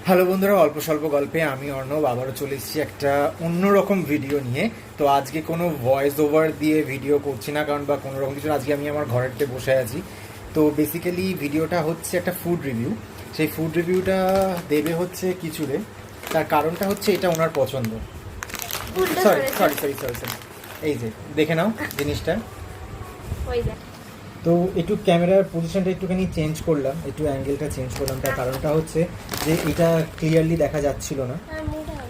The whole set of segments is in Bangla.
হ্যালো বন্ধুরা, অল্প স্বল্প গল্পে আমি অর্ণব আবারও চলে এসেছি একটা অন্যরকম ভিডিও নিয়ে। তো আজকে কোনো ভয়েস ওভার দিয়ে ভিডিও করছি না, কারণ বা কোনো রকম কিছু, আজকে আমি আমার ঘরেরতে বসে আছি। তো বেসিক্যালি ভিডিওটা হচ্ছে একটা ফুড রিভিউ। সেই ফুড রিভিউটা দেবে হচ্ছে কিছুরে। তার কারণটা হচ্ছে এটা ওনার পছন্দ। Sorry sorry sorry sorry sorry এই যে দেখে নাও জিনিসটা। তো একটু ক্যামেরার পজিশনটা একটুখানি চেঞ্জ করলাম, একটু অ্যাঙ্গেলটা চেঞ্জ করলাম। তার কারণটা হচ্ছে যে এটা ক্লিয়ারলি দেখা যাচ্ছিল না।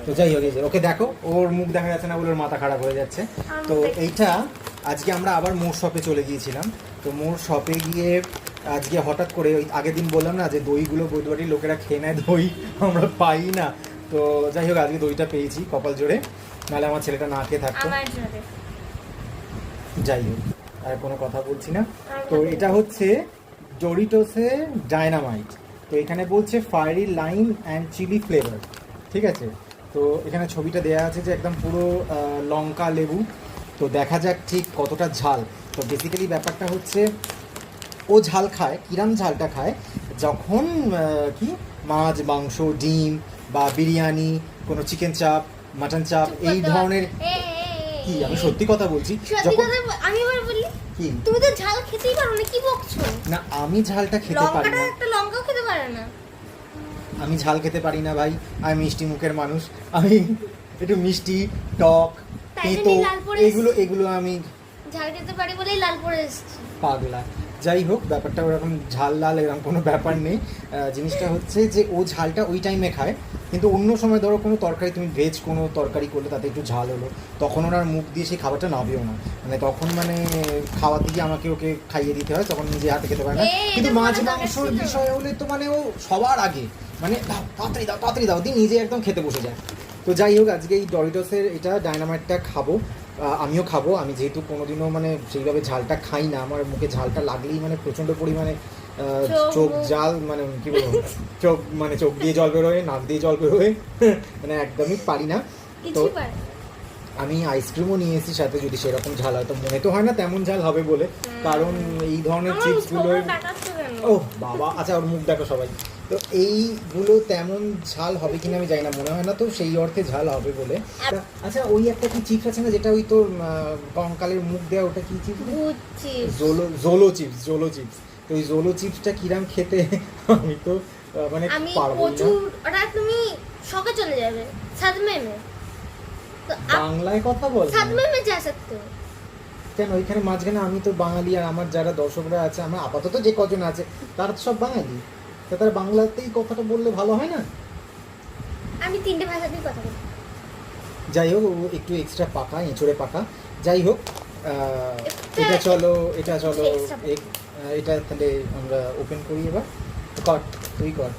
তো যাই হোক, এই যে ওকে দেখো, ওর মুখ দেখা যাচ্ছে না বলে ওর মাথা খারাপ হয়ে যাচ্ছে। তো এইটা আজকে আমরা আবার মোর শপে চলে গিয়েছিলাম। তো মোর শপে গিয়ে আজকে হঠাৎ করে, ওই আগের দিন বললাম না যে দইগুলো বৈদ্যবাড়ির লোকেরা খেয়ে নেয়, দই আমরা পাই না। তো যাই হোক, আজকে দইটা পেয়েছি কপাল জোরে, নাহলে আমার ছেলেটা না খেয়ে থাকতো। যাই হোক, আর কোনো কথা বলছি না। তো এটা হচ্ছে ডোরিটোসে ডায়নামাইট। তো এখানে বলছে fiery lime and chilli flavour, ঠিক আছে। তো এখানে ছবিটা দেওয়া আছে যে একদম পুরো লঙ্কা লেবু। তো দেখা যাক ঠিক কতটা ঝাল। তো বেসিক্যালি ব্যাপারটা হচ্ছে ও ঝাল খায়, কিরাম ঝালটা খায় যখন কি মাছ, মাংস, ডিম বা বিরিয়ানি, কোনো চিকেন চাপ, মাটন চাপ, এই ধরনের। কি আমি সত্যি কথা বলছি, আমি এবার বলি কি তুমি তো ঝাল খেতেই পারো না, কি বকছো? না, আমি ঝালটা খেতে পারি না। একটা লঙ্কাও খেতে পারে না। আমি ঝাল খেতে পারি না ভাই, আমি মিষ্টি মুখের মানুষ। আমি একটু মিষ্টি, টক, তেতো, এগুলো এগুলো আমি ঝাল খেতে পারি বলেই লাল পড়ে এসেছি। পাগলা। যাই হোক, ব্যাপারটা ওরকম ঝাল লাল এরকম কোনো ব্যাপার নেই। জিনিসটা হচ্ছে যে ও ঝালটা ওই টাইমে খায়, কিন্তু অন্য সময় ধরো কোনো তরকারি, তুমি ভেজ কোনো তরকারি করলে তাতে একটু ঝাল হলো, তখন ওনার মুখ দিয়ে সেই খাবারটা নাবেও না। মানে তখন মানে খাওয়াতে গিয়ে আমাকে ওকে খাইয়ে দিতে হয়, তখন নিজে হাতে খেতে পারে না। কিন্তু মাছ মাংসর বিষয় হলে তো মানে ও সবার আগে মানে দাও, তাড়াতাড়ি দাও, তাড়াতাড়ি দাও, দিয়ে নিজে একদম খেতে বসে যায়। তো যাই হোক, আজকে এই ডরিটোসের এটা ডায়নামাইটটা খাবো, আমিও খাবো। আমি যেহেতু কোনোদিনও মানে সেইভাবে ঝালটা খাই না, আমার মুখে ঝালটা লাগলেই মানে প্রচণ্ড পরিমাণে চোখ জাল, মানে কি বলবো, চোখ দিয়ে জল বেরোয়, নাক দিয়ে জল বেরোয়, মানে একদমই পারি না। তো আমি আইসক্রিমও নিয়ে এসেছি সাথে, যদি সেরকম ঝাল হয়। তো মনে তো হয় না তেমন ঝাল হবে বলে, কারণ এই ধরনের চিপসগুলো, ও বাবা, আচ্ছা ওর মুখ দেখো সবাই। তো এইগুলো তেমন ঝাল হবে কিনা আমি জানি না, মনে হয় না তো সেই অর্থে ঝাল হবে বলে। আচ্ছা, ওই একটা কি চিপস আছে না, যেটা ওই তোর কঙ্কালের মুখ দেওয়া, ওটা কি chips? Zolo chips, Zolo chips. তো ওই জোলো চিপসটা কিরাম খেতে আমি তো মানে পারবো না। ওটা তুমি শখে চলে যাবে, সাদমে মে বাংলায় কথা বল, সাদমে মে যা সকতে। কেন ওইখানে মাঝখানে আমি তো বাঙালি, আর আমার যারা দর্শকরা আছে, আমার আপাতত যে কজন আছে তারা তো সব বাঙালি, তা তারা বাংলাতেই কথাটা বললে ভালো হয় না? আমি তিনটে ভাষাতেই কথা বলি। যাই হোক, ও একটু এক্সট্রা পাকা, এঁচড়ে পাকা। যাই হোক, এটা চলো এটা তাহলে আমরা ওপেন করি এবার। কর, তুই কর।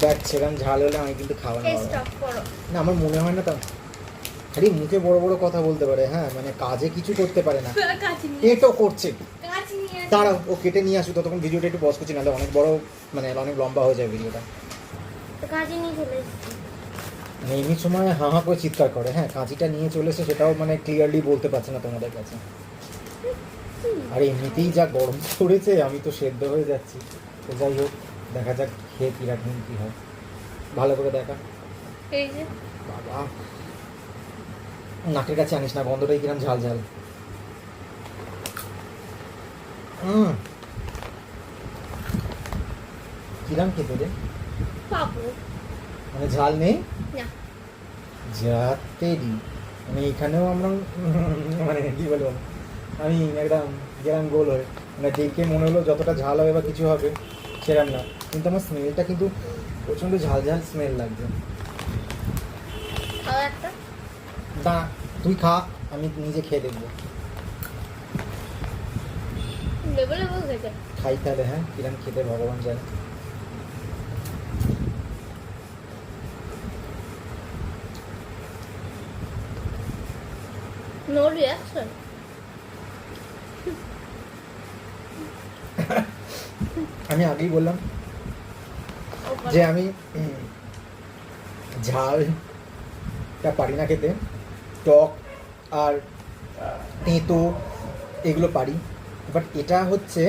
দেখ, সেরকম ঝাল হলে আমি কিন্তু খাওয়া না, আমার মনে হয় না। তা আরে মুখে বড় বড় কথা বলতে পারে, হ্যাঁ, মানে কাজে কিছু করতে পারে না। এটাও করছে, দাঁড়াও ও কেটে নিয়ে আসুক, ততক্ষণ ভিডিওটা একটু পজ করছি, নাহলে অনেক বড়, মানে অনেক লম্বা হয়ে যায় ভিডিওটা। মানে এমনি সময় হাঁ হাঁ করে চিৎকার করে, হ্যাঁ, কাঁচিটা নিয়ে চলে এসে সেটাও মানে ক্লিয়ারলি বলতে পারছে না তোমাদের কাছে। আর এমনিতেই যা গরম পড়েছে, আমি তো সেদ্ধ হয়ে যাচ্ছি। তো যাই হোক, দেখা যাক খেয়ে কিরকম কি হয়। ভালো করে দেখা। বাবা, নাকের কাছে আনিস না, গন্ধটাই কিরম ঝাল ঝাল। কিরম খেতে রে? মানে ঝাল নেই যাতেরই, মানে এখানেও আমরা মানে কি বলবো, আমি একদম গেরাম গোল হয়ে, মানে দেখে মনে হলো যতটা ঝাল হবে বা কিছু হবে, সেরম না। কিন্তু আমার স্মেলটা কিন্তু প্রচণ্ড ঝাল ঝাল স্মেল লাগছে। না, তুই খা, আমি নিজে খেয়ে দেখবো। খাই তাহলে, হ্যাঁ, কিরম খেতে ভগবান জানে। No reaction. আমি আগেই বললাম যে আমি ঝালটা পারি না খেতে, টক আর তেঁতো এগুলো পারি, বাট এটা হচ্ছে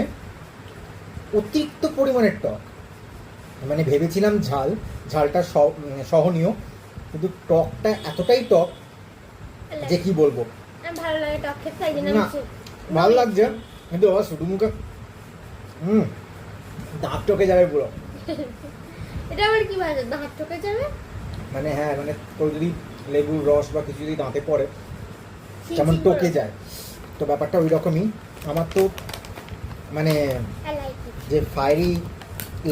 অতিরিক্ত পরিমাণের টক। মানে ভেবেছিলাম ঝালটা সহনীয়, কিন্তু টকটা এতটাই টক যে কি বলবো। আমার ভালো লাগে টক খেতে, তাই জন্য না, আমি ভালো লাগছে, কিন্তু আবার শুধু মুখে দাঁত টকে যাবে পুরো। এটা আবার কি ভালো দাঁত ঠকে যাবে? মানে হ্যাঁ, মানে তোর যদি লেবুর রস বা কিছু যদি দাঁতে পড়ে যেমন ছিটছিট টকে করে। যায়, তো ব্যাপারটা ওই রকমই। আমার তো মানে I like it. যে ফায়ারি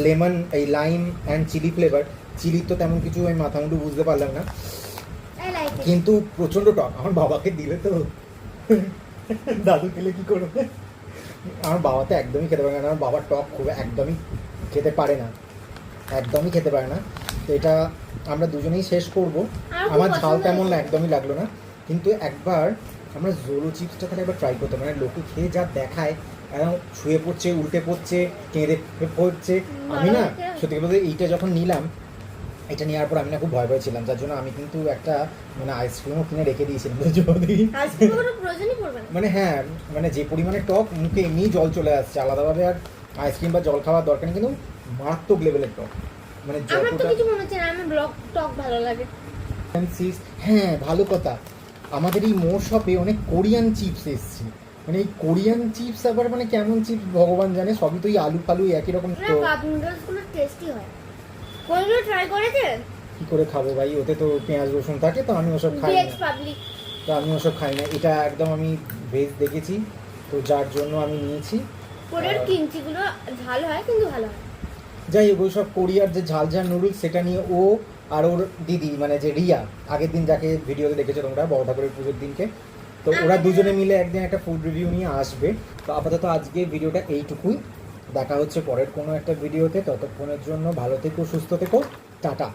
লেমন, এই lime and chilli flavour, chilli তো তেমন কিছু আমি মাথা মুন্ডু বুঝতে পারলাম না, I like it. কিন্তু প্রচণ্ড টক। আমার বাবাকে দিলে তো দাদু খেলে কি করবে? আমার বাবা তো একদমই খেতে পারে না, আমার বাবা টক খুব একদমই খেতে পারে না, একদমই খেতে পারে না। তো এটা আমরা দুজনেই শেষ করব। আমার খুব আমার ঝাল পছন্দ তেমন হয়েছে। একদমই লাগলো না, কিন্তু একবার আমরা জোলো চিপসটা তাহলে একবার ট্রাই করতাম। মানে লোকে খেয়ে যা দেখায়, একদম শুয়ে পড়ছে, উল্টে পড়ছে, কেঁদে পড়ছে। আমি না সত্যি কথা বলতে এইটা যখন নিলাম, এটা নেওয়ার পর আমি না খুব ভয় ভয় ছিলাম, যার জন্য আমি কিন্তু একটা মানে আইসক্রিমও কিনে রেখে দিয়েছিলাম যদি আইসক্রিম কোনো প্রয়োজনই পড়বে না। মানে হ্যাঁ, মানে যে পরিমাণে টক, মুখে এমনিই জল চলে আসছে, আলাদাভাবে আর আইসক্রিম বা জল খাওয়ার দরকার নেই, কিন্তু মারাত্মক লেভেলের টক। মানে আমার তো যতটা কিছু মনে হচ্ছে না, আমার ব্লক টক ভালো লাগে। হ্যাঁ, ভালো কথা, আমাদের এই মোর শপে অনেক কোরিয়ান চিপস এসছে। মানে এই কোরিয়ান চিপস আবার মানে কেমন চিপস ভগবান জানে, সবই তো এই আলু ফালু একই রকম। না, তো কাপ নুডলস গুলো টেস্টি হয়। কোনগুলো ট্রাই করেছেন? কি করে খাবো ভাই, ওতে তো পেঁয়াজ রসুন থাকে, তো আমি ওসব খাই ভেজ না, পাবলিক। তো আমি ওসব খাই না। এটা একদম আমি ভেজ দেখেছি, তো যার জন্য আমি নিয়েছি। কোরিয়ার কিমচিগুলো ঝাল হয় কিন্তু ভালো হয়। যাই হোক, ওই সব কোরিয়ার যে ঝাল ঝাল নুডলস, সেটা নিয়ে ও আর ওর দিদি মানে যে রিয়া, আগের দিন যাকে ভিডিওতে দেখেছো তোমরা বড় ঠাকুরের পুজোর দিনকে, তো ওরা দুজনে মিলে একদিন একটা ফুড রিভিউ নিয়ে আসবে। তো আপাতত আজকে ভিডিওটা এইটুকুই, দেখা হচ্ছে পরের কোনো একটা ভিডিওতে। ততক্ষণের জন্য ভালো থেকো, সুস্থ থেকো, টাটা।